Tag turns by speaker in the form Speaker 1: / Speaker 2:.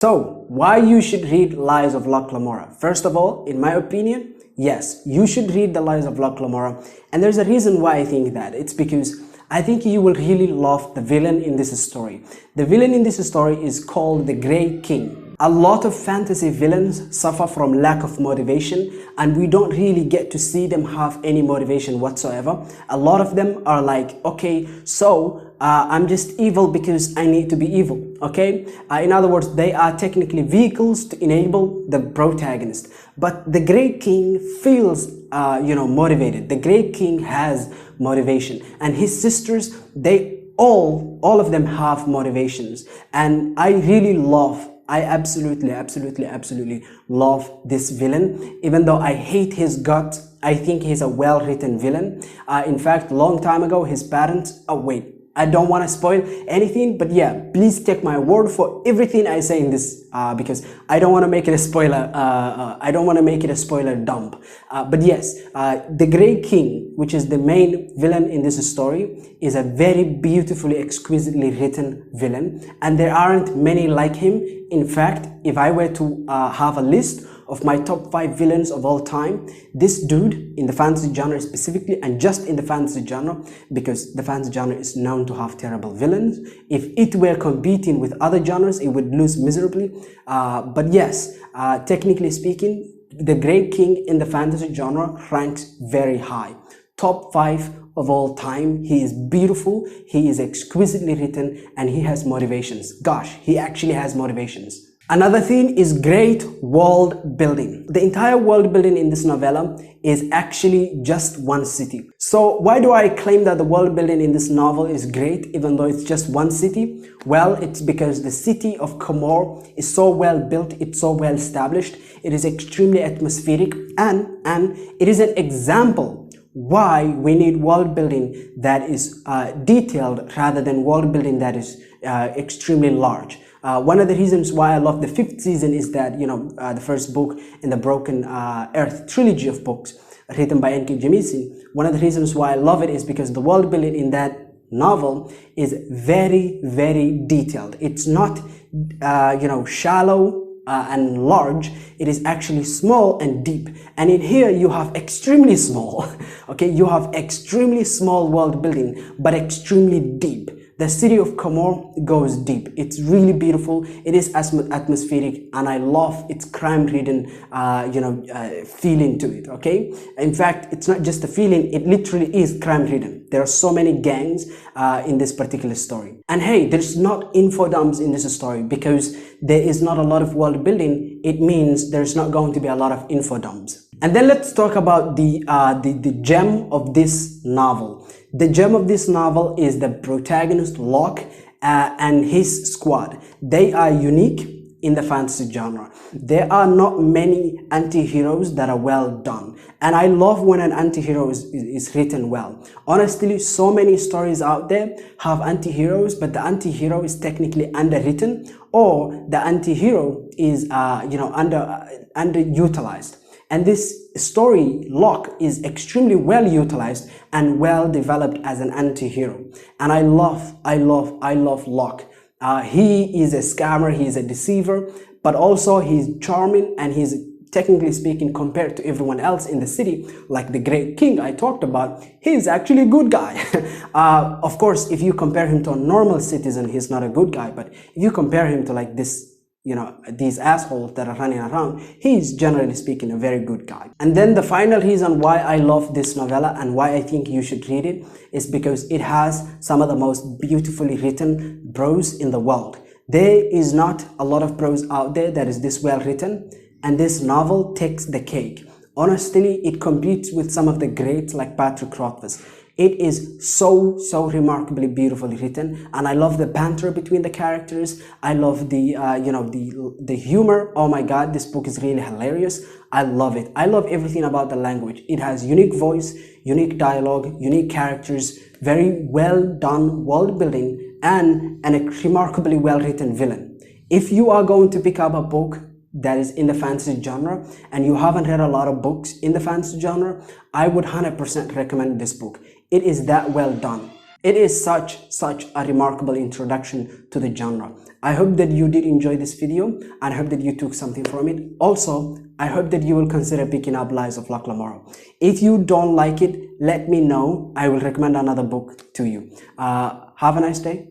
Speaker 1: So, why you should read Lies of Locke Lamora? First of all, in my opinion, yes, you should read the Lies of Locke Lamora, and there's a reason why I think that. It's because I think you will really love the villain in this story. The villain in this story is called the Grey King. A lot of fantasy villains suffer from lack of motivation, and we don't really get to see them have any motivation whatsoever. A lot of them are like, okay, so I'm just evil because I need to be evil, okay? In other words, they are technically vehicles to enable the protagonist. But the Grey King feels, motivated. The Grey King has motivation, and his sisters, they all of them have motivations. And I absolutely love this villain. Even though I hate his guts, I think he's a well-written villain. In fact, long time ago, his parents, I don't want to spoil anything, but yeah, please take my word for everything I say in this, because I don't want to make it a spoiler. I don't want to make it a spoiler dump. But yes, the Grey King, which is the main villain in this story, is a very beautifully, exquisitely written villain, and there aren't many like him. In fact, if I were to have a list of my top 5 villains of all time, this dude in the fantasy genre specifically, and just in the fantasy genre, because the fantasy genre is known to have terrible villains. If it were competing with other genres, it would lose miserably. But yes, technically speaking, the Grey King in the fantasy genre ranks very high. Top 5 of all time. He is beautiful, he is exquisitely written, and he has motivations. Gosh, he actually has motivations. Another thing is great world building. The entire world building in this novella is actually just one city. So why do I claim that the world building in this novel is great even though it's just one city? Well, it's because the city of Comor is so well built, it's so well established, it is extremely atmospheric, and it is an example why we need world building that is detailed rather than world building that is extremely large. One of the reasons why I love the 5th season is that, the first book in the Broken Earth trilogy of books written by N.K. Jemisin, one of the reasons why I love it is because the world building in that novel is very, very detailed. It's not, shallow and large. It is actually small and deep. And in here you have extremely small, okay? You have extremely small world building, but extremely deep. The city of Comor goes deep. It's really beautiful. It is atmospheric, and I love its crime-ridden, feeling to it. Okay. In fact, it's not just a feeling; it literally is crime-ridden. There are so many gangs in this particular story. And hey, there's not info dumps in this story because there is not a lot of world building. It means there's not going to be a lot of info dumps. And then let's talk about the gem of this novel. The gem of this novel is the protagonist Locke and his squad. They are unique in the fantasy genre. There are not many anti-heroes that are well done. And I love when an anti-hero is written well. Honestly, so many stories out there have anti-heroes, but the anti-hero is technically underwritten, or the anti-hero is underutilized. And this story, Locke, is extremely well utilized and well developed as an anti-hero. And I love Locke. He is a scammer, he is a deceiver, but also he's charming, and he's, technically speaking, compared to everyone else in the city, like the Great King I talked about, he's actually a good guy. Of course, if you compare him to a normal citizen, he's not a good guy, but if you compare him to like this, these assholes that are running around, he's generally speaking a very good guy. And then the final reason why I love this novella and why I think you should read it is because it has some of the most beautifully written prose in the world. There is not a lot of prose out there that is this well written, and this novel takes the cake. Honestly, it competes with some of the greats like Patrick Rothfuss. It is so remarkably beautifully written, and I love the banter between the characters. I love the the humor. Oh my god, this book is really hilarious. I love it. I love everything about the language. It has unique voice, unique dialogue, unique characters, very well done world building, and a remarkably well written villain. If you are going to pick up a book that is in the fantasy genre and you haven't read a lot of books in the fantasy genre, I would 100% recommend this book. It is that well done. It is such a remarkable introduction to the genre. I hope that you did enjoy this video, and I hope that you took something from it. Also, I hope that you will consider picking up Lies of Locke Lamora. If you don't like it, let me know. I will recommend another book to you. Have a nice day.